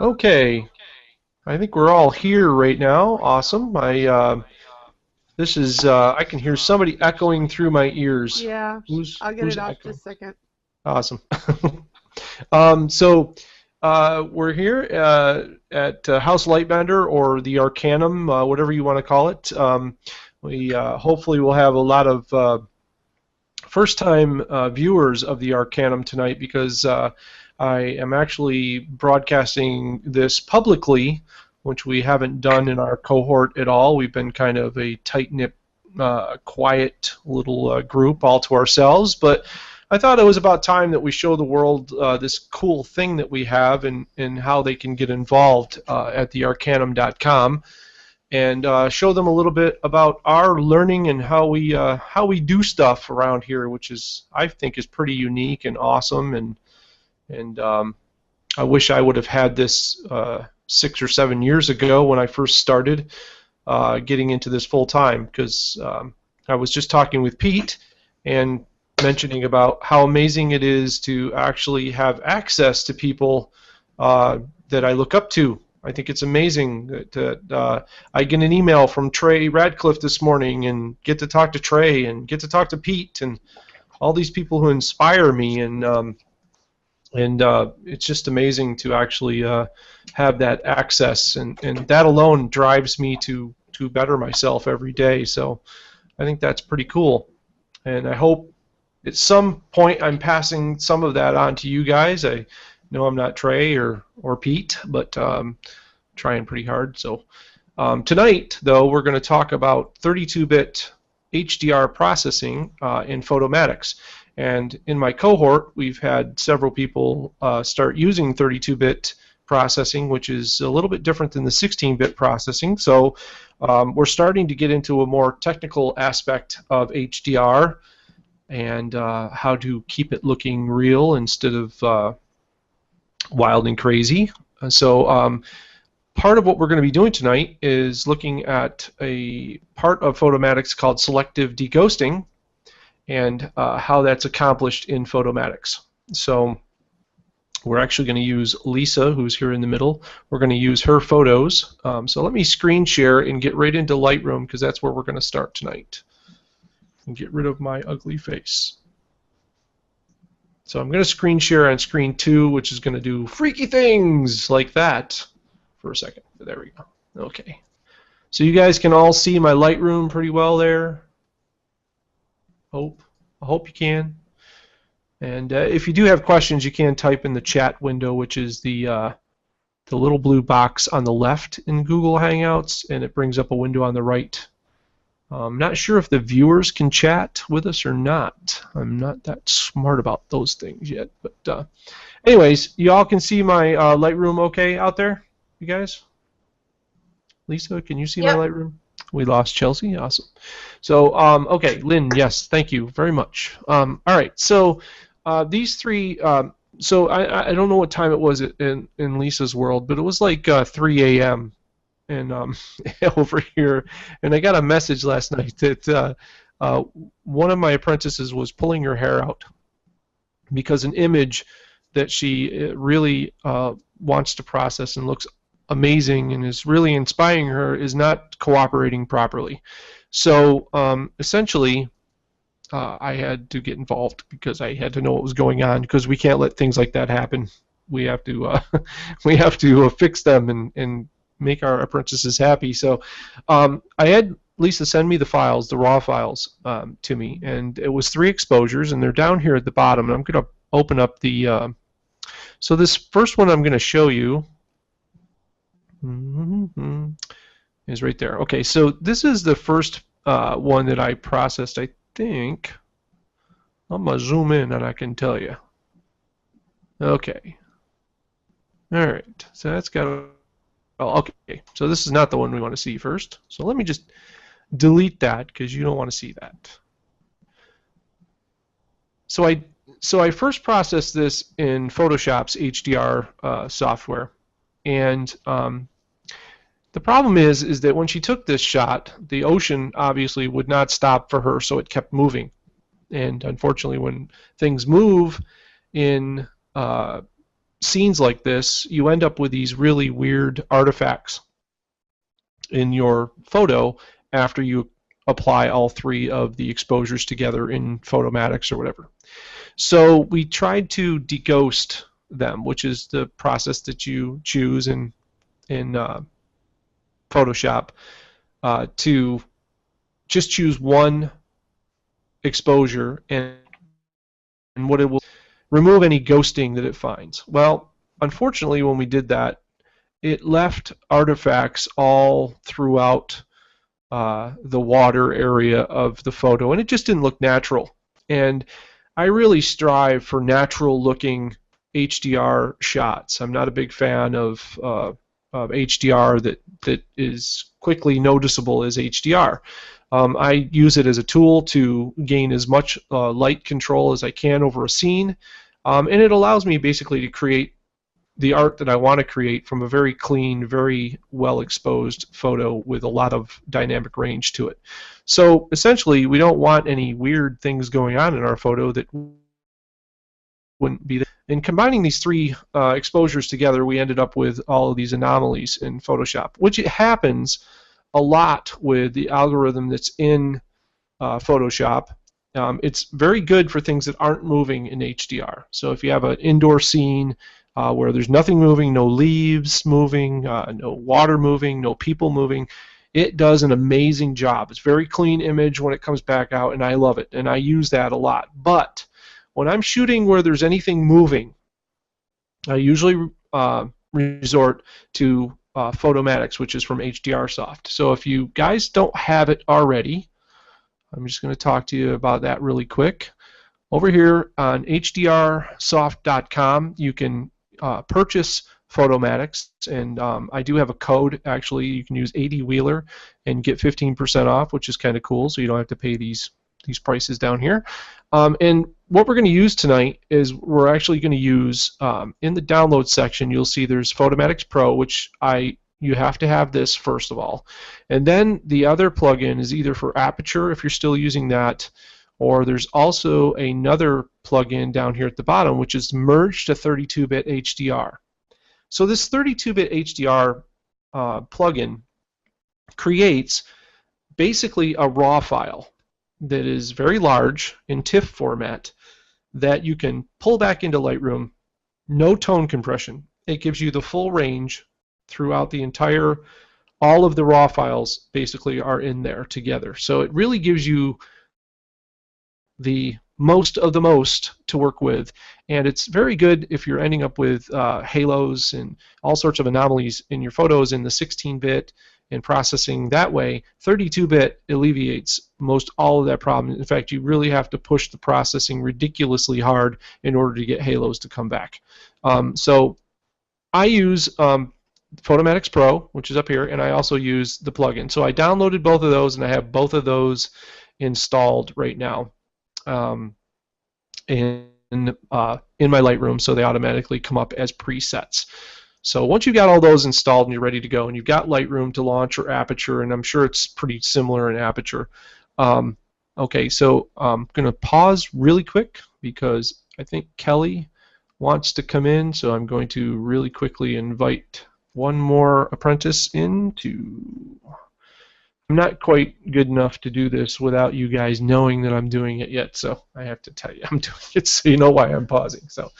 Okay, I think we're all here right now. Awesome. This is I can hear somebody echoing through my ears. Yeah, Who's I'll get who's it off echoing? just a second. Awesome. So we're here at House Lightbender or the Arcanum, whatever you want to call it. We hopefully will have a lot of first-time viewers of the Arcanum tonight because I am actually broadcasting this publicly, which we haven't done in our cohort at all. We've been kind of a tight-knit, quiet little group all to ourselves, but I thought it was about time that we show the world this cool thing that we have and how they can get involved at thearcanum.com and show them a little bit about our learning and how we do stuff around here, which is I think is pretty unique and awesome. And I wish I would have had this 6 or 7 years ago when I first started getting into this full time, because I was just talking with Pete and mentioning about how amazing it is to actually have access to people that I look up to. I think it's amazing that I get an email from Trey Radcliffe this morning and get to talk to Trey and get to talk to Pete and all these people who inspire me, and it's just amazing to actually have that access, and that alone drives me to better myself every day. So I think that's pretty cool, and I hope at some point I'm passing some of that on to you guys. I know I'm not Trey or Pete, but trying pretty hard. So tonight, though, we're going to talk about 32-bit HDR processing in Photomatix. And in my cohort, we've had several people start using 32-bit processing, which is a little bit different than the 16-bit processing. So we're starting to get into a more technical aspect of HDR and how to keep it looking real instead of wild and crazy. So part of what we're going to be doing tonight is looking at a part of Photomatix called Selective De-ghosting and how that's accomplished in Photomatix. So we're actually going to use Lisa, who's here in the middle. We're going to use her photos. So let me screen share and get right into Lightroom, because that's where we're going to start tonight. And get rid of my ugly face. So I'm going to screen share on screen 2, which is going to do freaky things like that for a second. There we go. Okay. So you guys can all see my Lightroom pretty well there. I hope you can. And if you do have questions, you can type in the chat window, which is the little blue box on the left in Google Hangouts, and it brings up a window on the right. I'm not sure if the viewers can chat with us or not. I'm not that smart about those things yet. But anyways, you all can see my Lightroom okay out there, you guys? Lisa, can you see my Yep. Lightroom? We lost Chelsea. Awesome. So, okay, Lynn, yes, thank you very much. All right, so these three, so I don't know what time it was in Lisa's world, but it was like 3 a.m. and over here, and I got a message last night that one of my apprentices was pulling her hair out because an image that she really wants to process and looks amazing and is really inspiring her is not cooperating properly. So essentially, I had to get involved because I had to know what was going on, because we can't let things like that happen. We have to we have to fix them and make our apprentices happy. So I had Lisa send me the files, the raw files, to me, and it was 3 exposures, and they're down here at the bottom. And I'm going to open up the. So this first one I'm going to show you is right there. Okay, so this is the first one that I processed. I think I'm gonna zoom in and I can tell you. Okay. All right. So that's got. Oh, okay. So this is not the one we want to see first. So let me just delete that because you don't want to see that. So I first processed this in Photoshop's HDR software, and the problem is that when she took this shot, the ocean obviously would not stop for her, so it kept moving. And unfortunately, when things move in scenes like this, you end up with these really weird artifacts in your photo after you apply all three of the exposures together in Photomatix or whatever. So we tried to deghost them, which is the process that you choose in Photoshop to just choose one exposure, and what it will remove any ghosting that it finds. Well, unfortunately, when we did that, it left artifacts all throughout the water area of the photo, and it just didn't look natural. And I really strive for natural looking HDR shots. I'm not a big fan of HDR that is quickly noticeable as HDR. I use it as a tool to gain as much light control as I can over a scene, and it allows me basically to create the art that I want to create from a very clean, very well exposed photo with a lot of dynamic range to it. So essentially, we don't want any weird things going on in our photo that wouldn't be there. In combining these three exposures together, we ended up with all of these anomalies in Photoshop, which it happens a lot with the algorithm that's in Photoshop. It's very good for things that aren't moving in HDR. So if you have an indoor scene where there's nothing moving, no leaves moving, no water moving, no people moving, it does an amazing job. It's a very clean image when it comes back out, and I love it, and I use that a lot. But when I'm shooting where there's anything moving, I usually resort to Photomatix, which is from HDR Soft. So if you guys don't have it already, I'm just going to talk to you about that really quick. Over here on hdrsoft.com, you can purchase Photomatix, and I do have a code. Actually, you can use A.D.Wheeler and get 15% off, which is kind of cool, so you don't have to pay these prices down here. And what we're going to use tonight is we're actually going to use, in the download section, you'll see there's Photomatix Pro, which you have to have this first of all. And then the other plugin is either for Aperture, if you're still using that, or there's also another plugin down here at the bottom, which is Merge to 32-bit HDR. So this 32-bit HDR plugin creates basically a RAW file that is very large in TIFF format that you can pull back into Lightroom, no tone compression. It gives you the full range throughout the entire, all of the RAW files basically are in there together. So it really gives you the most of the most to work with, and it's very good if you're ending up with halos and all sorts of anomalies in your photos in the 16-bit and processing that way. 32-bit alleviates most all of that problem. In fact, you really have to push the processing ridiculously hard in order to get halos to come back. So I use Photomatix Pro, which is up here, and I also use the plugin. So I downloaded both of those, and I have both of those installed right now in my Lightroom, so they automatically come up as presets. So once you've got all those installed and you're ready to go, and you've got Lightroom to launch or Aperture, and I'm sure it's pretty similar in Aperture. Okay, so I'm going to pause really quick because I think Kelly wants to come in, so I'm going to really quickly invite one more apprentice into. I'm not quite good enough to do this without you guys knowing that I'm doing it yet, so I have to tell you I'm doing it so you know why I'm pausing. So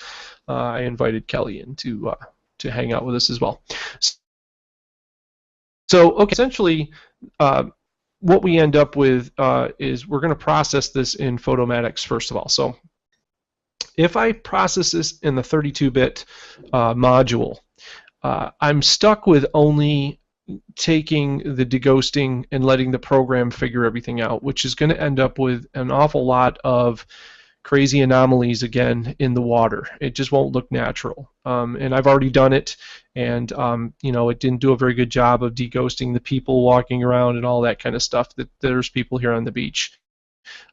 I invited Kelly in to hang out with us as well. So okay, essentially what we end up with is we're going to process this in Photomatix first of all. So if I process this in the 32-bit module, I'm stuck with only taking the deghosting and letting the program figure everything out, which is going to end up with an awful lot of crazy anomalies again in the water. It just won't look natural. And I've already done it, and you know, it didn't do a very good job of deghosting the people walking around and all that kind of stuff. That there's people here on the beach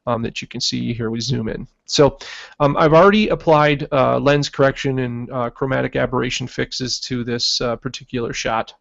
that you can see here. We zoom in. So I've already applied lens correction and chromatic aberration fixes to this particular shot.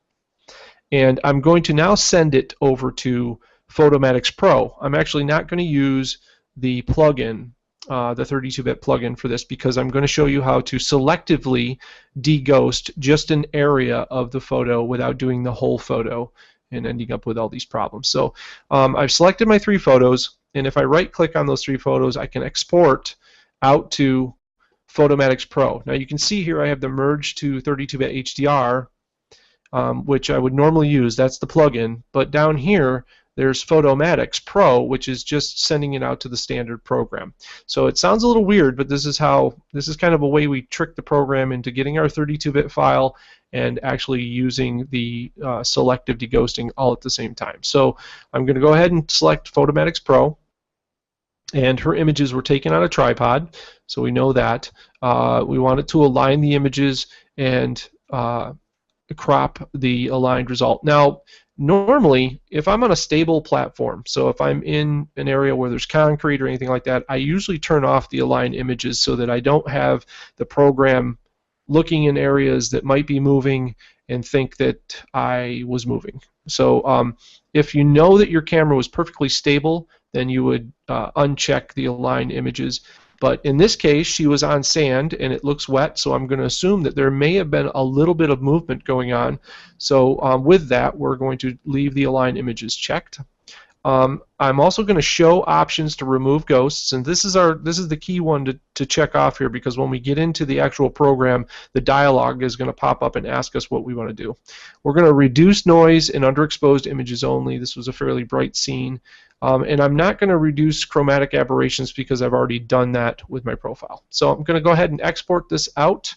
And I'm going to now send it over to Photomatix Pro. I'm actually not going to use the plugin the 32-bit plugin for this, because I'm going to show you how to selectively de-ghost just an area of the photo without doing the whole photo and ending up with all these problems. So I've selected my 3 photos, and if I right-click on those 3 photos, I can export out to Photomatix Pro. Now you can see here I have the merge to 32-bit HDR, which I would normally use. That's the plugin. But down here, there's Photomatix Pro, which is just sending it out to the standard program. So it sounds a little weird, but this is kind of a way we trick the program into getting our 32-bit file and actually using the selective deghosting all at the same time. So I'm going to go ahead and select Photomatix Pro, and her images were taken on a tripod, so we know that. We want it to align the images and crop the aligned result. Now, normally, if I'm on a stable platform, so if I'm in an area where there's concrete or anything like that, I usually turn off the aligned images so that I don't have the program looking in areas that might be moving and think that I was moving. So if you know that your camera was perfectly stable, then you would uncheck the aligned images. But in this case, she was on sand and it looks wet, so I'm going to assume that there may have been a little bit of movement going on. So with that, we're going to leave the align images checked. I'm also going to show options to remove ghosts, and this is the key one to check off here, because when we get into the actual program, the dialog is going to pop up and ask us what we want to do. We're going to reduce noise in underexposed images only. This was a fairly bright scene. And I'm not going to reduce chromatic aberrations because I've already done that with my profile. So I'm going to go ahead and export this out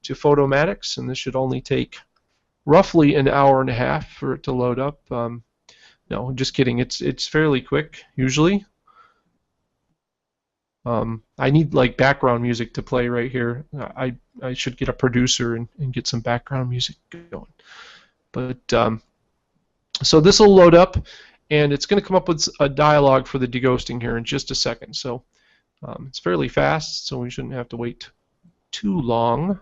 to Photomatix, and this should only take roughly an hour and a half for it to load up. No, just kidding. It's fairly quick usually. I need like background music to play right here. I should get a producer and get some background music going. But so this will load up, and it's going to come up with a dialog for the deghosting here in just a second. So it's fairly fast, so we shouldn't have to wait too long.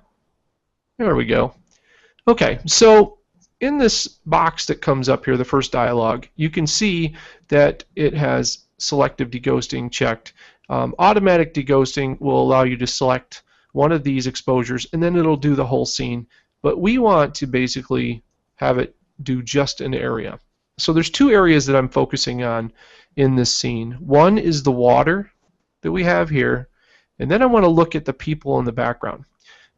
There we go. Okay, so in this box that comes up here, the first dialog, you can see that it has selective deghosting checked. Automatic deghosting will allow you to select one of these exposures, and then it'll do the whole scene. But we want to basically have it do just an area. So there's 2 areas that I'm focusing on in this scene. One is the water that we have here, and then I want to look at the people in the background.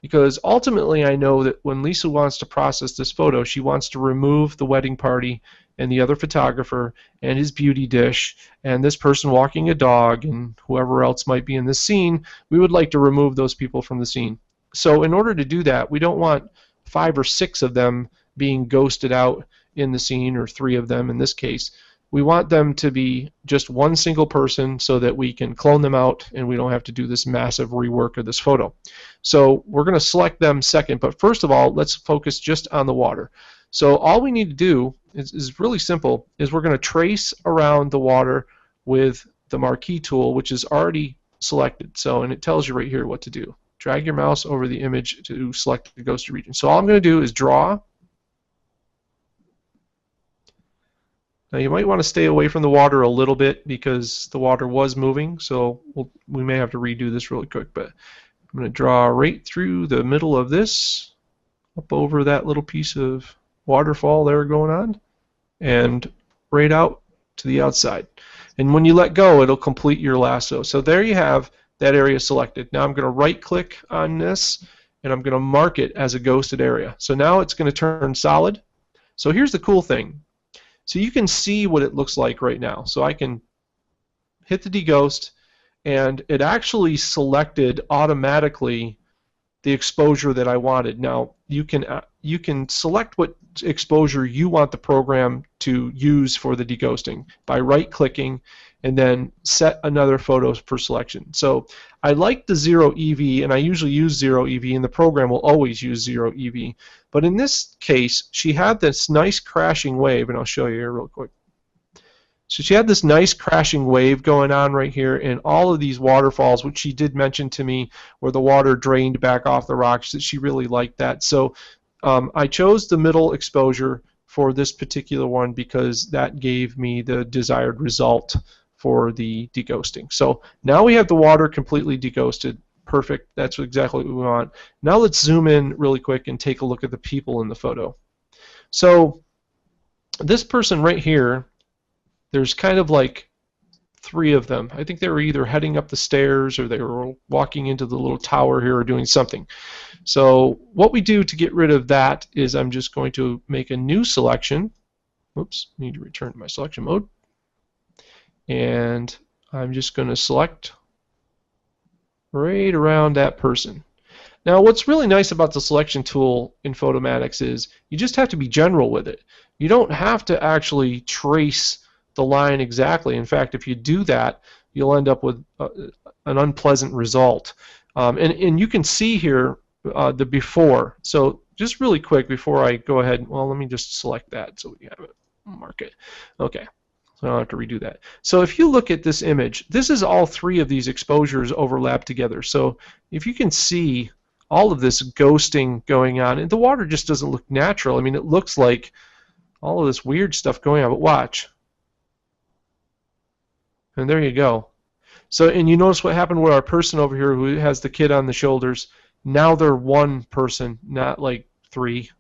Because ultimately I know that when Lisa wants to process this photo, she wants to remove the wedding party and the other photographer and his beauty dish and this person walking a dog and whoever else might be in this scene. We would like to remove those people from the scene. So in order to do that, we don't want 5 or 6 of them being ghosted out in the scene, or 3 of them in this case. We want them to be just one single person so that we can clone them out and we don't have to do this massive rework of this photo. So we're going to select them second, but first of all, let's focus just on the water. So all we need to do is really simple, is we're going to trace around the water with the marquee tool, which is already selected. So, and it tells you right here what to do. Drag your mouse over the image to select the ghosted region. So all I'm going to do is draw. Now you might want to stay away from the water a little bit because the water was moving, so we may have to redo this really quick, but I'm going to draw right through the middle of this, up over that little piece of waterfall there going on, and right out to the outside. And when you let go, it'll complete your lasso. So there you have that area selected. Now I'm going to right-click on this, and I'm going to mark it as a ghosted area. So now it's going to turn solid. So here's the cool thing. So you can see what it looks like right now. So I can hit the deghost, and it actually selected automatically the exposure that I wanted. Now you can select what exposure you want the program to use for the deghosting by right-clicking and then set another photo for selection. So I like the 0 EV, and I usually use 0 EV, and the program will always use 0 EV. But in this case, she had this nice crashing wave, and I'll show you here real quick. So she had this nice crashing wave going on right here, and all of these waterfalls, which she did mention to me, where the water drained back off the rocks, that she really liked that. So I chose the middle exposure for this particular one because that gave me the desired result for the deghosting. So now we have the water completely deghosted. Perfect. That's exactly what we want. Now let's zoom in really quick and take a look at the people in the photo. So this person right here, there's kind of like 3 of them. I think they were either heading up the stairs or they were walking into the little tower here or doing something. So what we do to get rid of that is I'm just going to make a new selection. Oops, need to return to my selection mode. And I'm just going to select right around that person. Now what's really nice about the selection tool in Photomatix is you just have to be general with it. You don't have to actually trace the line exactly. In fact, if you do that, you'll end up with an unpleasant result. And you can see here the before. So just really quick before I go ahead, well, let me just select that so we have it, mark it. Okay, so I don't have to redo that. So if you look at this image, this is all 3 of these exposures overlapped together. So if you can see all of this ghosting going on, and the water just doesn't look natural. I mean, it looks like all of this weird stuff going on, but watch. And there you go. So, and you notice what happened with our person over here who has the kid on the shoulders. Now they're 1 person, not like 3.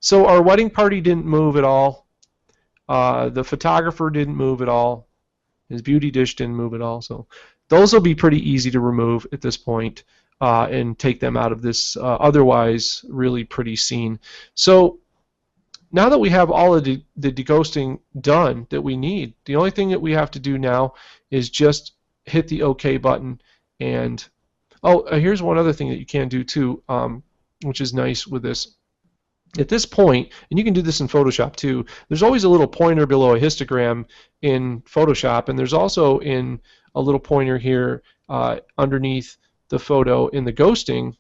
So our wedding party didn't move at all. The photographer didn't move at all. His beauty dish didn't move at all. So those will be pretty easy to remove at this point and take them out of this otherwise really pretty scene. So now that we have all of the deghosting done that we need, the only thing that we have to do now is just hit the OK button. And here's one other thing that you can do too, which is nice with this. At this point, and you can do this in Photoshop too, there's always a little pointer below a histogram in Photoshop, and there's also in a little pointer here underneath the photo in the ghosting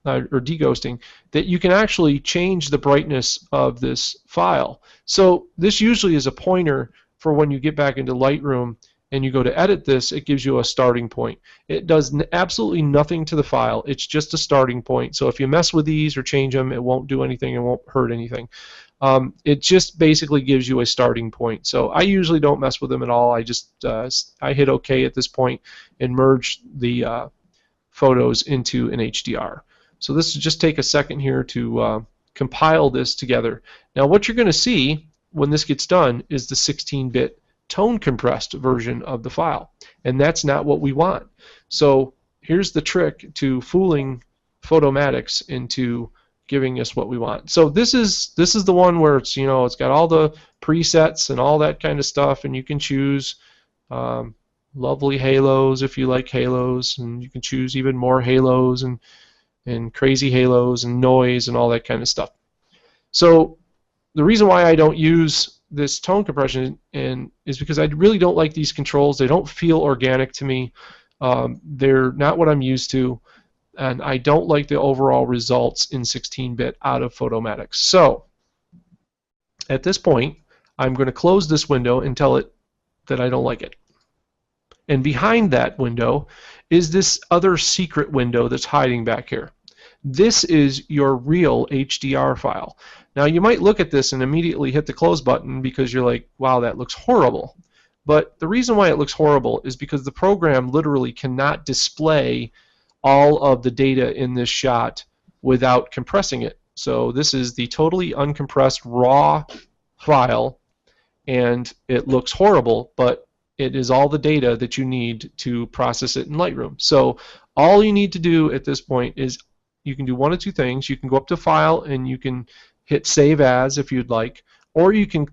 or deghosting, that you can actually change the brightness of this file. So this usually is a pointer for when you get back into Lightroom and you go to edit this, it gives you a starting point. It does absolutely nothing to the file. It's just a starting point. So if you mess with these or change them, it won't do anything. It won't hurt anything. It just basically gives you a starting point. So I usually don't mess with them at all. I just I hit OK at this point and merge the photos into an HDR. So this will just take a second here to compile this together. Now what you're going to see when this gets done is the 16-bit tone compressed version of the file, and that's not what we want. So here's the trick to fooling Photomatix into giving us what we want. So this is the one where it's, you know, it's got all the presets and all that kind of stuff, and you can choose lovely halos if you like halos, and you can choose even more halos and crazy halos and noise and all that kind of stuff. So the reason why I don't use this tone compression is because I really don't like these controls. They don't feel organic to me. They're not what I'm used to, and I don't like the overall results in 16-bit out of Photomatix. So at this point, I'm going to close this window and tell it that I don't like it. And behind that window is this other secret window that's hiding back here. This is your real HDR file. Now you might look at this and immediately hit the close button because you're like, wow, that looks horrible. But the reason why it looks horrible is because the program literally cannot display all of the data in this shot without compressing it. So this is the totally uncompressed raw file, and it looks horrible, but it is all the data that you need to process it in Lightroom. So all you need to do at this point is you can do one of 2 things. You can go up to File and you can hit Save As if you'd like, or you can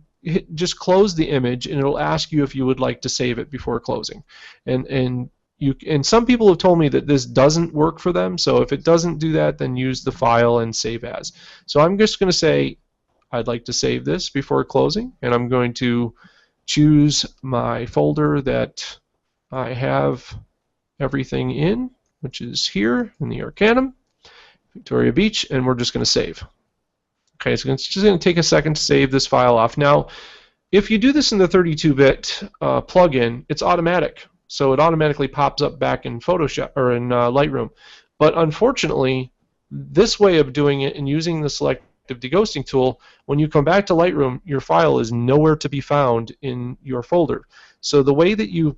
just close the image and it'll ask you if you would like to save it before closing. And some people have told me that this doesn't work for them, so if it doesn't do that, then use the File and Save As. So I'm just going to say I'd like to save this before closing, and I'm going to choose my folder that I have everything in, which is here in the Arcanum, Victoria Beach, and we're just going to save. Okay, so it's just going to take a second to save this file off. Now, if you do this in the 32-bit plugin, it's automatic, so it automatically pops up back in Photoshop or in Lightroom. But unfortunately, this way of doing it and using the Select Selective De-ghosting tool, when you come back to Lightroom, your file is nowhere to be found in your folder. So the way that you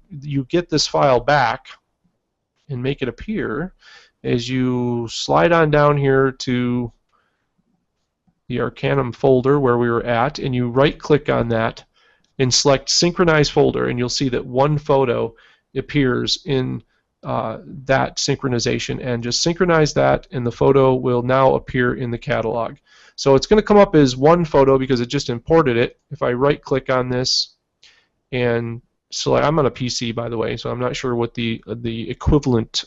get this file back and make it appear is you slide on down here to the Arcanum folder where we were at, and you right-click on that and select Synchronize Folder, and you'll see that one photo appears in that synchronization, and just synchronize that, and the photo will now appear in the catalog. So it's going to come up as one photo because it just imported it. If I right-click on this and select, I'm on a PC by the way, so I'm not sure what the equivalent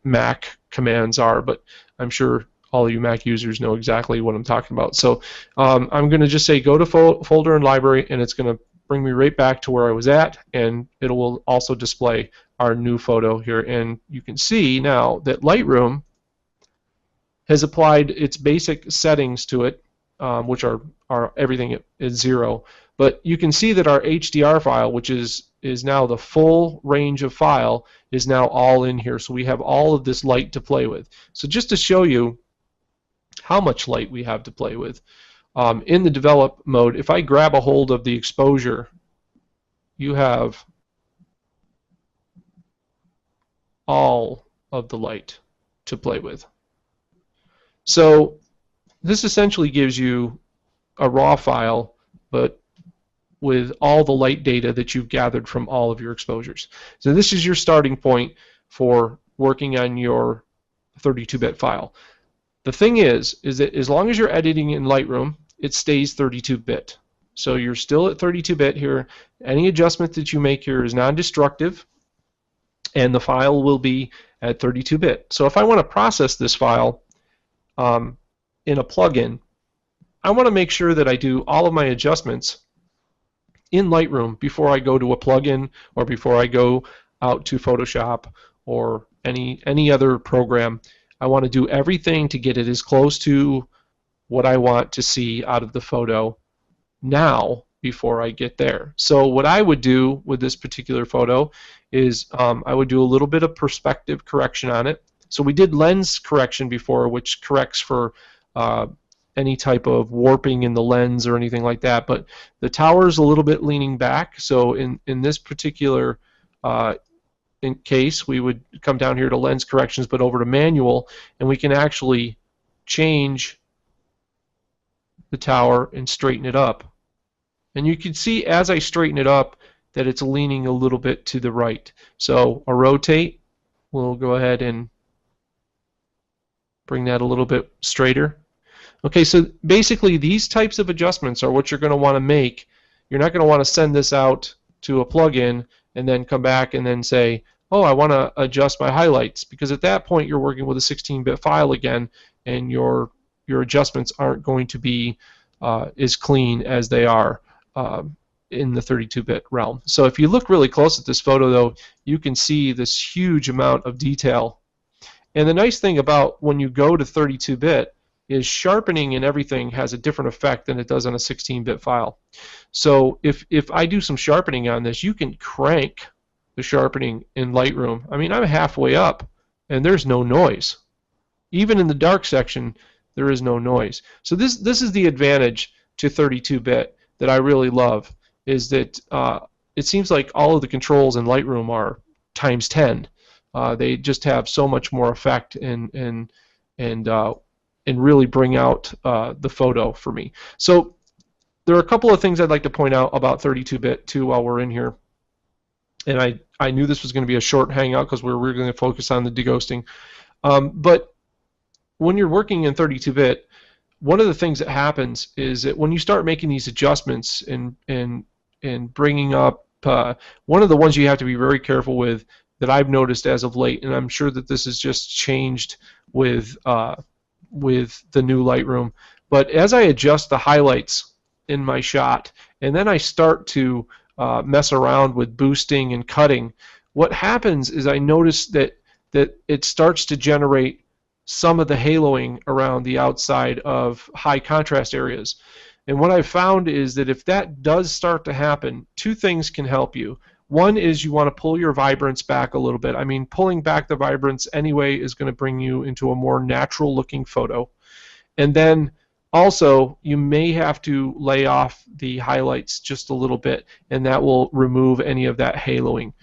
Mac commands are, but I'm sure all of you Mac users know exactly what I'm talking about. So I'm going to just say go to folder and library, and it's going to bring me right back to where I was at, and it will also display our new photo here. And you can see now that Lightroom has applied its basic settings to it, which are everything is 0. But you can see that our HDR file, which is now the full range of file, is now all in here. So we have all of this light to play with. So just to show you how much light we have to play with, in the develop mode, if I grab a hold of the exposure, you have all of the light to play with. So this essentially gives you a raw file, but with all the light data that you've gathered from all of your exposures. So this is your starting point for working on your 32-bit file. The thing is that as long as you're editing in Lightroom, it stays 32-bit. So you're still at 32-bit here. Any adjustment that you make here is non-destructive, and the file will be at 32-bit. So if I want to process this file in a plugin, I want to make sure that I do all of my adjustments in Lightroom before I go to a plugin or before I go out to Photoshop or any other program. I want to do everything to get it as close to what I want to see out of the photo now before I get there. So what I would do with this particular photo is I would do a little bit of perspective correction on it. So we did lens correction before, which corrects for any type of warping in the lens or anything like that, but the tower is a little bit leaning back. So in this particular in case, we would come down here to lens corrections, but over to manual, and we can actually change the tower and straighten it up. And you can see as I straighten it up that it's leaning a little bit to the right. So a rotate, we'll go ahead and bring that a little bit straighter. Okay, so basically these types of adjustments are what you're going to want to make. You're not going to want to send this out to a plugin and then come back and then say, oh, I want to adjust my highlights, because at that point you're working with a 16-bit file again, and your adjustments aren't going to be as clean as they are in the 32-bit realm. So if you look really close at this photo, though, you can see this huge amount of detail. And the nice thing about when you go to 32-bit is sharpening and everything has a different effect than it does on a 16-bit file. So if I do some sharpening on this, you can crank the sharpening in Lightroom. I mean, I'm halfway up and there's no noise. Even in the dark section, there is no noise. So this is the advantage to 32-bit that I really love, is that it seems like all of the controls in Lightroom are times 10. They just have so much more effect and really bring out the photo for me. So there are a couple of things I'd like to point out about 32-bit too while we're in here. And I knew this was going to be a short hangout because we're going to focus on the deghosting. But when you're working in 32-bit, one of the things that happens is that when you start making these adjustments and bringing up, one of the ones you have to be very careful with that I've noticed as of late, and I'm sure that this has just changed with the new Lightroom, but as I adjust the highlights in my shot and then I start to mess around with boosting and cutting, what happens is I notice that it starts to generate some of the haloing around the outside of high contrast areas. And what I've found is that if that does start to happen, two things can help you. One is you want to pull your vibrance back a little bit. I mean, pulling back the vibrance anyway is going to bring you into a more natural looking photo. And then also, you may have to lay off the highlights just a little bit, and that will remove any of that haloing.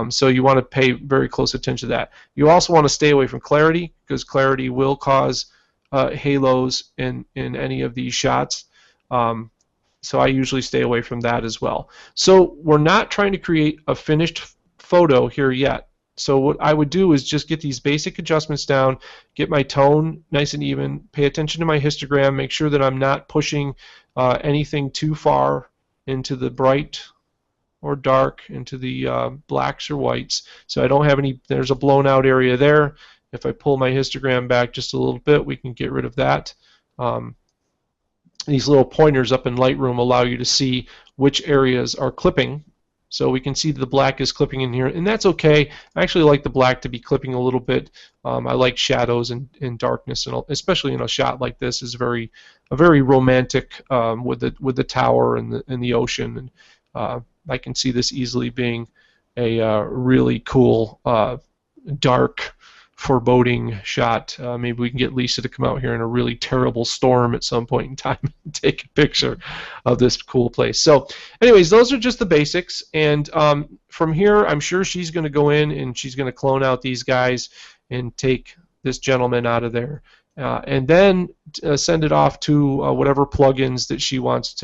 So you want to pay very close attention to that. You also want to stay away from clarity, because clarity will cause halos in any of these shots. So I usually stay away from that as well. So we're not trying to create a finished photo here yet. So what I would do is just get these basic adjustments down, get my tone nice and even, pay attention to my histogram, make sure that I'm not pushing anything too far into the bright or dark, into the blacks or whites. So I don't have any, there's a blown out area there. If I pull my histogram back just a little bit, we can get rid of that. These little pointers up in Lightroom allow you to see which areas are clipping. So we can see the black is clipping in here, and that's okay. I actually like the black to be clipping a little bit. I like shadows and darkness, and especially in a shot like this is very romantic with the tower and the ocean. And I can see this easily being a really cool dark, foreboding shot. Maybe we can get Lisa to come out here in a really terrible storm at some point in time and take a picture of this cool place. So anyways, those are just the basics, and from here I'm sure she's going to go in and she's going to clone out these guys and take this gentleman out of there, and then send it off to whatever plugins that she wants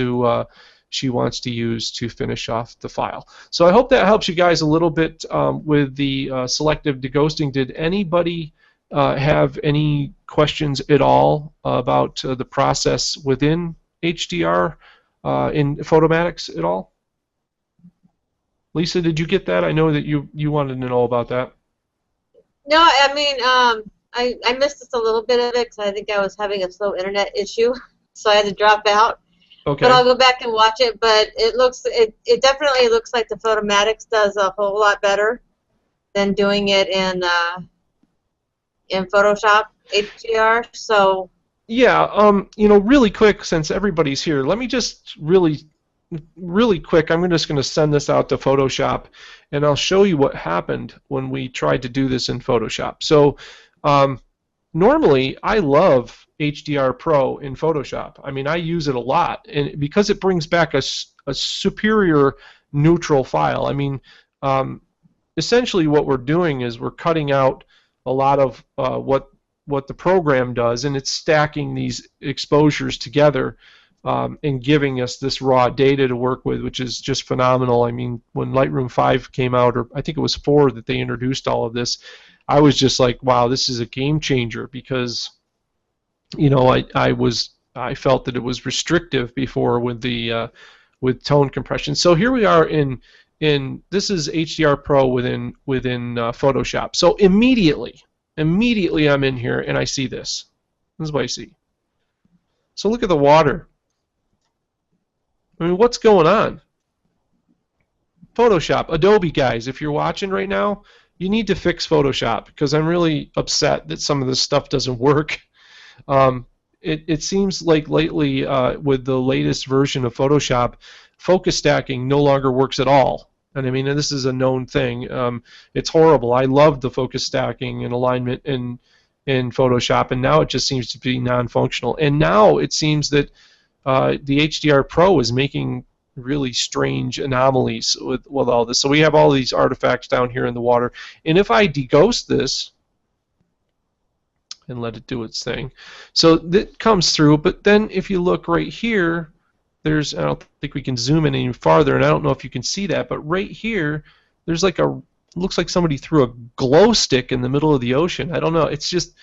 to use to finish off the file. So I hope that helps you guys a little bit with the selective deghosting. Did anybody have any questions at all about the process within HDR in Photomatix at all? Lisa, did you get that? I know that you wanted to know about that. No, I mean, I missed just a little bit of it because I think I was having a slow internet issue, so I had to drop out. Okay. But I'll go back and watch it. But it definitely looks like the Photomatix does a whole lot better than doing it in Photoshop HDR. So yeah, you know, really quick, since everybody's here, let me just really quick. I'm just going to send this out to Photoshop, and I'll show you what happened when we tried to do this in Photoshop. So normally, I love HDR Pro in Photoshop. I mean, I use it a lot, and because it brings back a superior neutral file. I mean, essentially what we're doing is we're cutting out a lot of what the program does, and it's stacking these exposures together and giving us this raw data to work with, which is just phenomenal. I mean, when Lightroom 5 came out, or I think it was 4 that they introduced all of this, I was just like, wow, this is a game changer, because you know, I felt that it was restrictive before with the with tone compression. So here we are in this is HDR Pro within Photoshop. So immediately I'm in here and I see this. This is what I see. So look at the water. I mean, what's going on? Photoshop, Adobe guys, if you're watching right now, you need to fix Photoshop, because I'm really upset that some of this stuff doesn't work. It seems like lately with the latest version of Photoshop, focus stacking no longer works at all. And I mean, this is a known thing. It's horrible. I love the focus stacking and alignment in Photoshop, and now it just seems to be non-functional. And now it seems that the HDR Pro is making really strange anomalies with all this. So we have all these artifacts down here in the water, and if I deghost this and let it do its thing, so that comes through. But then if you look right here, there's, I don't think we can zoom in any farther, and I don't know if you can see that, but right here there's like looks like somebody threw a glow stick in the middle of the ocean. I don't know, it's just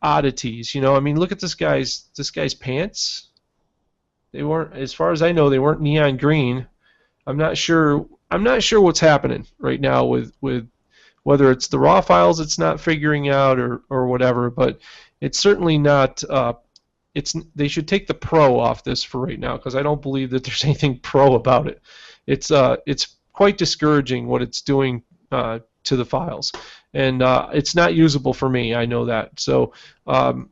oddities, you know. I mean, look at this guy's pants. They weren't, as far as I know, they weren't neon green. I'm not sure what's happening right now with whether it's the raw files it's not figuring out or whatever, but it's certainly not. They should take the Pro off this for right now, because I don't believe that there's anything Pro about it. It's quite discouraging what it's doing to the files, and it's not usable for me. I know that. So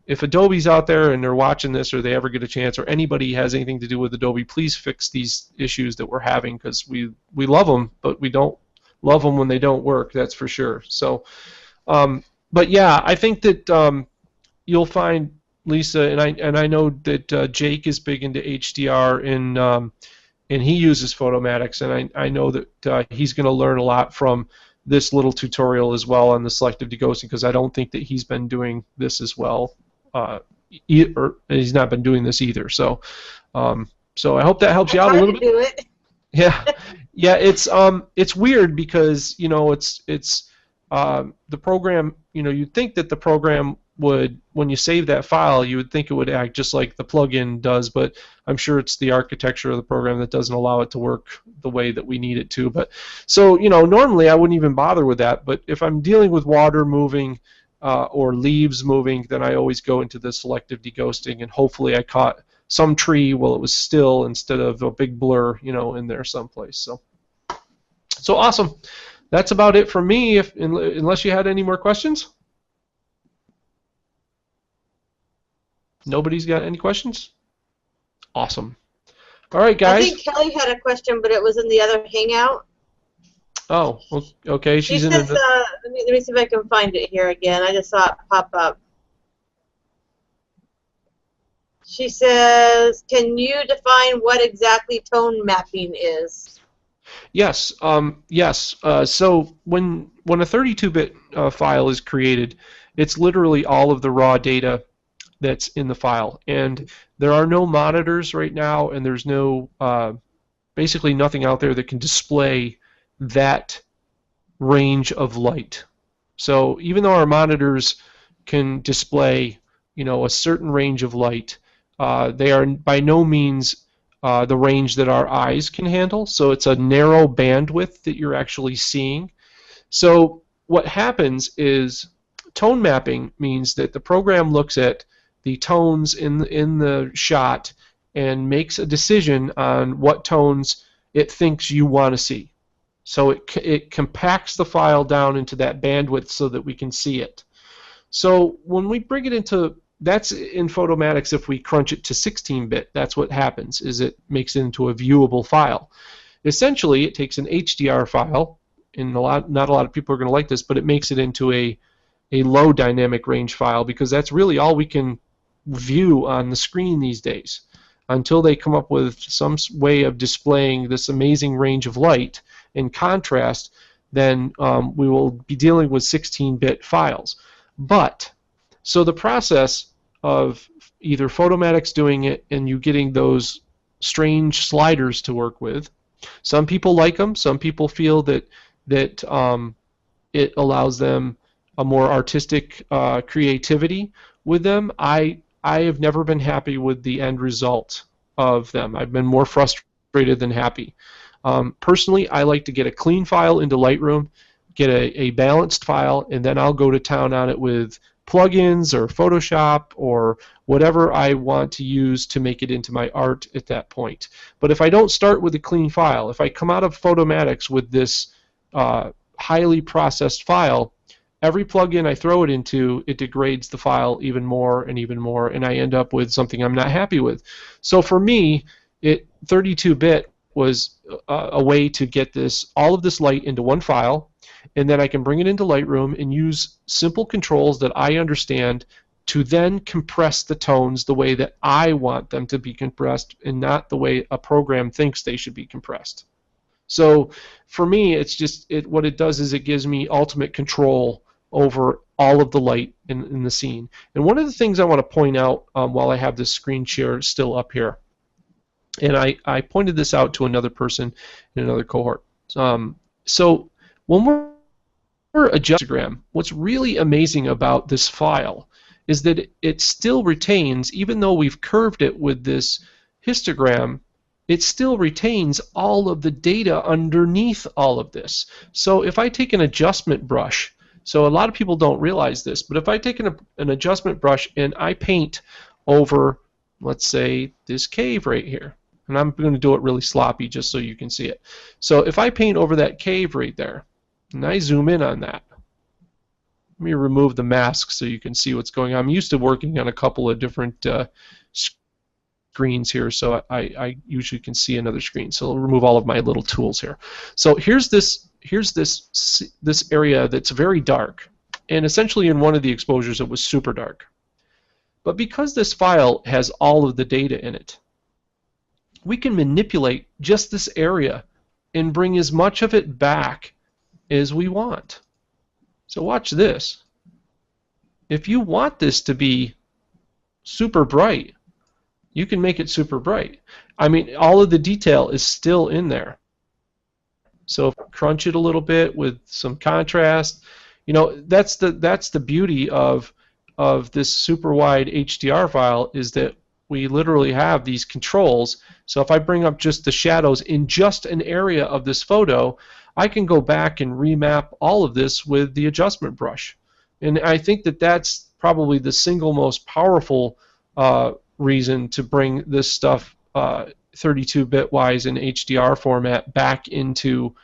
if Adobe's out there and they're watching this, or they ever get a chance, or anybody has anything to do with Adobe, please fix these issues that we're having, because we love them, but we don't love them when they don't work. That's for sure. So, but yeah, I think that you'll find, Lisa, and I know that Jake is big into HDR, and he uses Photomatix, and I know that he's going to learn a lot from this little tutorial as well on the selective deghosting, because I don't think that he's been doing this as well, or he's not been doing this either. So, so I hope that helps you out a little bit. Do it. Yeah, yeah. It's weird because it's the program. You'd think that the program would, when you save that file, you would think it would act just like the plugin does, but I'm sure it's the architecture of the program that doesn't allow it to work the way that we need it to. But so normally I wouldn't even bother with that, but if I'm dealing with water moving or leaves moving, then I always go into the selective deghosting, and hopefully I caught some tree while it was still instead of a big blur, in there someplace. So awesome. That's about it from me. Unless you had any more questions. Nobody's got any questions? Awesome. All right, guys. I think Kelly had a question, but it was in the other hangout. Oh, okay. She's in the... let me see if I can find it here again. I just saw it pop up. She says, can you define what exactly tone mapping is? Yes. Yes. So when a 32-bit file is created, it's literally all of the raw data that's in the file, and there are no monitors right now, and there's no basically nothing out there that can display that range of light. So even though our monitors can display a certain range of light, they are by no means the range that our eyes can handle. So it's a narrow bandwidth that you're actually seeing. So what happens is tone mapping means that the program looks at the tones in the shot and makes a decision on what tones it thinks you want to see. So it compacts the file down into that bandwidth so that we can see it. So when we bring it into, that's in Photomatix, if we crunch it to 16-bit, that's what happens, is it makes it into a viewable file. Essentially, it takes an HDR file, and not a lot of people are going to like this, but it makes it into a low dynamic range file, because that's really all we can view on the screen these days. Until they come up with some way of displaying this amazing range of light in contrast, then we will be dealing with 16-bit files. But, so the process of either Photomatix doing it and you getting those strange sliders to work with, some people like them, some people feel that it allows them a more artistic creativity with them. I have never been happy with the end result of them. I've been more frustrated than happy. Personally, I like to get a clean file into Lightroom, get a balanced file, and then I'll go to town on it with plugins or Photoshop or whatever I want to use to make it into my art at that point. But if I don't start with a clean file, if I come out of Photomatix with this highly processed file, every plugin I throw it into, it degrades the file even more, and I end up with something I'm not happy with. So for me, 32-bit was a way to get all of this light into one file, and then I can bring it into Lightroom and use simple controls that I understand to then compress the tones the way that I want them to be compressed, and not the way a program thinks they should be compressed. So for me, it's just what it does is it gives me ultimate control over all of the light in the scene. And one of the things I want to point out while I have this screen share still up here, and I pointed this out to another person in another cohort. So when we're adjusting Instagram, what's really amazing about this file is that it still retains, even though we've curved it with this histogram, it still retains all of the data underneath all of this. So if I take an adjustment brush, so a lot of people don't realize this, but if I take an adjustment brush and I paint over, let's say, this cave right here, and I'm going to do it really sloppy just so you can see it. So if I paint over that cave right there, and I zoom in on that, let me remove the mask so you can see what's going on. I'm used to working on a couple of different screens here, so I usually can see another screen. So I'll remove all of my little tools here. So here's this area that's very dark, and essentially in one of the exposures it was super dark. But because this file has all of the data in it, we can manipulate just this area and bring as much of it back as we want. So watch this. If you want this to be super bright, you can make it super bright. I mean, all of the detail is still in there. So crunch it a little bit with some contrast. You know, that's the beauty of this super wide HDR file, is that we literally have these controls. So if I bring up just the shadows in just an area of this photo, I can go back and remap all of this with the adjustment brush. And I think that that's probably the single most powerful reason to bring this stuff 32-bit wise in HDR format back into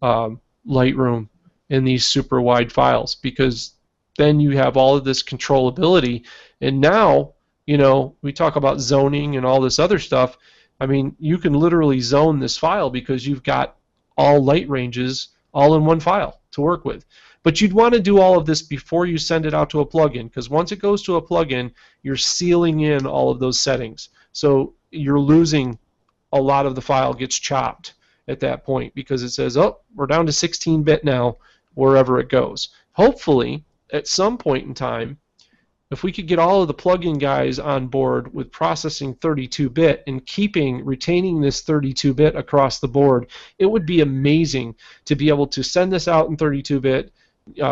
Lightroom in these super wide files, because then you have all of this controllability. And now, you know, we talk about zoning and all this other stuff. I mean, you can literally zone this file because you've got all light ranges all in one file to work with. But you'd want to do all of this before you send it out to a plugin, because once it goes to a plugin, you're sealing in all of those settings. So you're losing a lot of the file, gets chopped at that point, because it says, oh, we're down to 16-bit now, wherever it goes. Hopefully, at some point in time, if we could get all of the plugin guys on board with processing 32-bit and retaining this 32-bit across the board, it would be amazing to be able to send this out in 32-bit,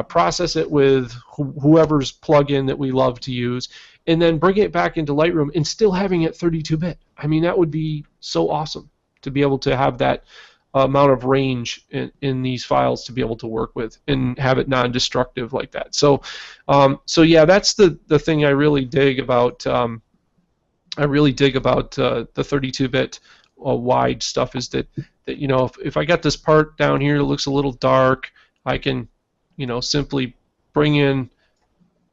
process it with whoever's plugin that we love to use, and then bring it back into Lightroom and still having it 32-bit. I mean, that would be so awesome to be able to have that amount of range in these files to be able to work with and have it non-destructive like that. So, so yeah, that's the thing I really dig about. The 32-bit wide stuff, is that you know, if I got this part down here that looks a little dark, I can, you know, simply bring in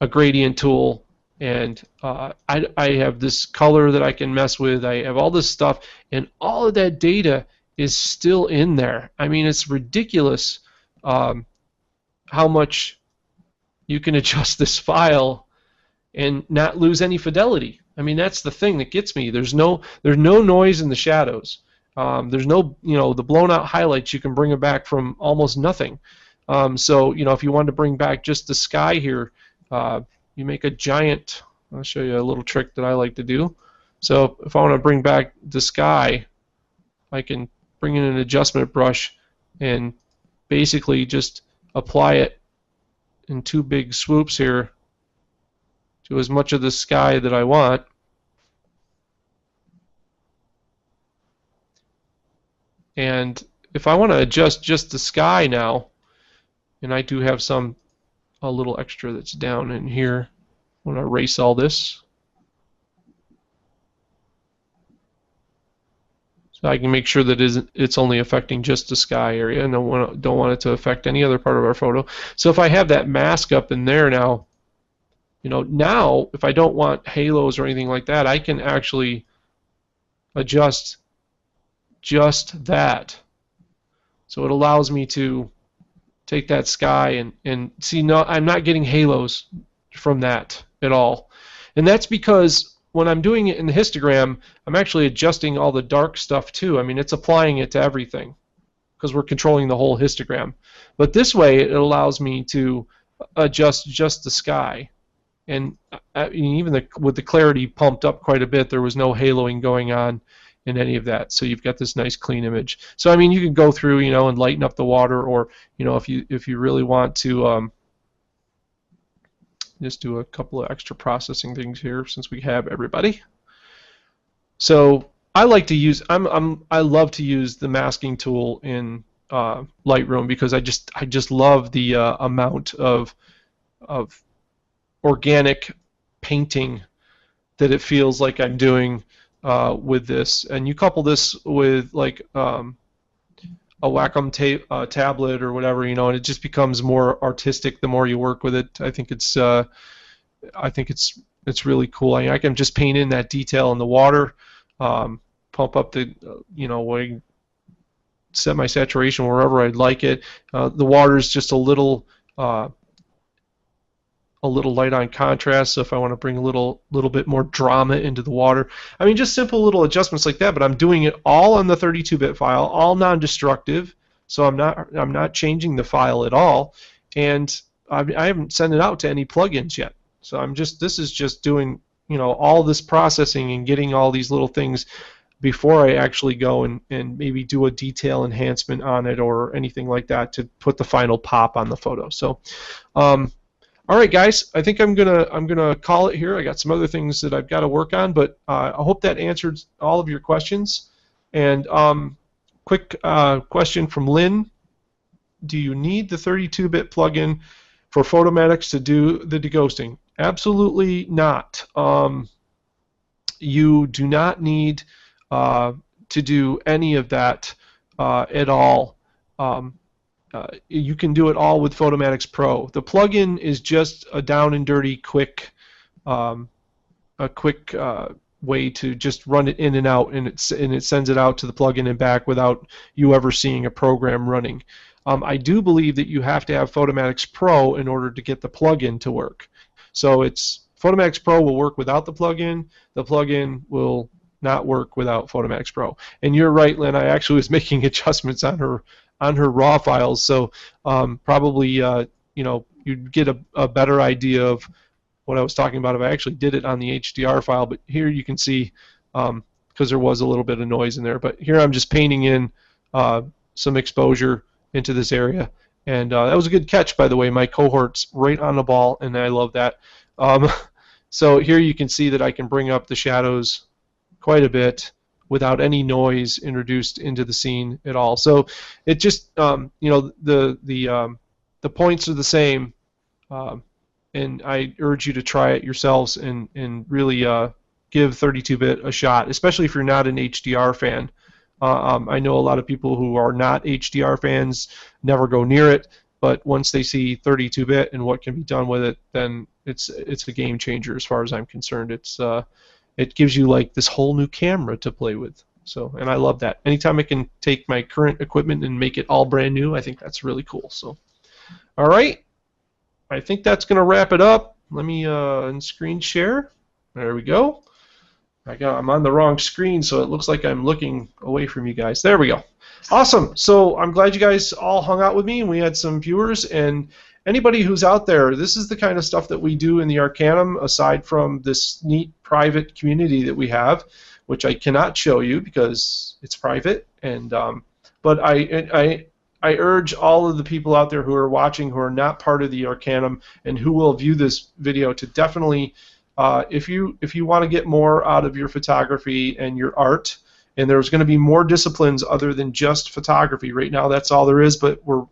a gradient tool, and I have this color that I can mess with. I have all this stuff, and all of that data is still in there. I mean, it's ridiculous how much you can adjust this file and not lose any fidelity. I mean, that's the thing that gets me. There's no noise in the shadows. There's no, you know, the blown out highlights, you can bring it back from almost nothing. So, you know, if you want to bring back just the sky here, you make a giant, I'll show you a little trick that I like to do. So if I want to bring back the sky, I can bring in an adjustment brush and basically just apply it in two big swoops here to as much of the sky that I want. And if I want to adjust just the sky now, and I do have a little extra that's down in here, I want to erase all this. So I can make sure that it's only affecting just the sky area, and don't want it to affect any other part of our photo. So if I have that mask up in there now, you know, now if I don't want halos or anything like that, I can actually adjust just that. So it allows me to take that sky and see, no, I'm not getting halos from that at all. And that's because when I'm doing it in the histogram, I'm actually adjusting all the dark stuff too. I mean, it's applying it to everything because we're controlling the whole histogram. But this way, it allows me to adjust just the sky. And even with the clarity pumped up quite a bit, there was no haloing going on in any of that. So you've got this nice clean image. So I mean, you can go through, you know, and lighten up the water, or, you know, if you really want to just do a couple of extra processing things here since we have everybody. So I like to use I love to use the masking tool in Lightroom, because I just love the amount of organic painting that it feels like I'm doing with this. And you couple this with like a Wacom tablet or whatever, you know, and it just becomes more artistic the more you work with it. I think it's really cool. I can just paint in that detail in the water, pump up the you know, set my saturation wherever I'd like it. The water is just a little a little light on contrast, so if I want to bring a little bit more drama into the water. I mean, just simple little adjustments like that, but I'm doing it all on the 32-bit file, all non-destructive, so I'm not changing the file at all, and I haven't sent it out to any plugins yet. So this is just doing, you know, all this processing and getting all these little things before I actually go and maybe do a detail enhancement on it or anything like that to put the final pop on the photo. So all right, guys, I think I'm gonna call it here. I got some other things that I've got to work on, but I hope that answered all of your questions. And quick question from Lynn: do you need the 32-bit plugin for Photomatix to do the deghosting? Absolutely not. You do not need to do any of that at all. You can do it all with Photomatix Pro. The plugin is just a down and dirty, quick way to just run it in and out, and it sends it out to the plugin and back without you ever seeing a program running. I do believe that you have to have Photomatix Pro in order to get the plugin to work. So Photomatix Pro will work without the plugin. The plugin will not work without Photomatix Pro. And you're right, Lynn. I actually was making adjustments on her raw files, so probably you know, you'd get a better idea of what I was talking about if I actually did it on the HDR file. But here you can see, because there was a little bit of noise in there, but here I'm just painting in some exposure into this area, and that was a good catch, by the way. My cohort's right on the ball, and I love that. So here you can see that I can bring up the shadows quite a bit without any noise introduced into the scene at all. So it just, you know, the points are the same, and I urge you to try it yourselves and really give 32-bit a shot, especially if you're not an HDR fan. I know a lot of people who are not HDR fans never go near it, but once they see 32-bit and what can be done with it, then it's a game changer as far as I'm concerned. It gives you like this whole new camera to play with. So, and I love that. Anytime I can take my current equipment and make it all brand new, I think that's really cool. So, all right, I think that's going to wrap it up. Let me screen share. There we go. I'm on the wrong screen, so it looks like I'm looking away from you guys. There we go. Awesome. So I'm glad you guys all hung out with me, and we had some viewers. And anybody who's out there, this is the kind of stuff that we do in the Arcanum, aside from this neat private community that we have, which I cannot show you because it's private. And but I urge all of the people out there who are watching who are not part of the Arcanum and who will view this video to definitely, if you want to get more out of your photography and your art, and there's going to be more disciplines other than just photography. Right now, that's all there is, but we're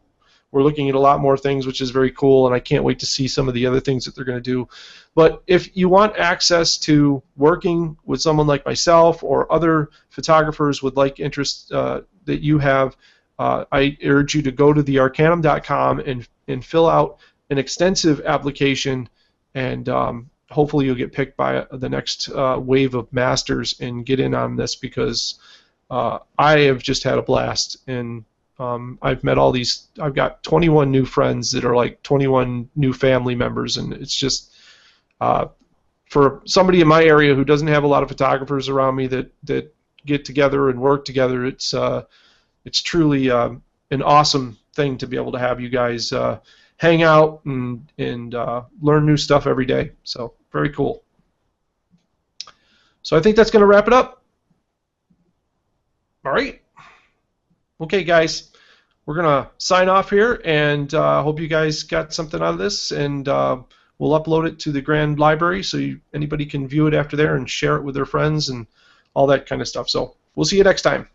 looking at a lot more things, which is very cool, and I can't wait to see some of the other things that they're going to do. But if you want access to working with someone like myself or other photographers with like interests that you have, I urge you to go to thearcanum.com and fill out an extensive application, and hopefully you'll get picked by the next wave of masters and get in on this, because I have just had a blast, and I've met all these. I've got 21 new friends that are like 21 new family members, and it's just for somebody in my area who doesn't have a lot of photographers around me that get together and work together. It's truly an awesome thing to be able to have you guys hang out and learn new stuff every day. So very cool. So I think that's going to wrap it up. All right. Okay, guys, we're going to sign off here, and hope you guys got something out of this, and we'll upload it to the Grand Library so anybody can view it after there and share it with their friends and all that kind of stuff. So we'll see you next time.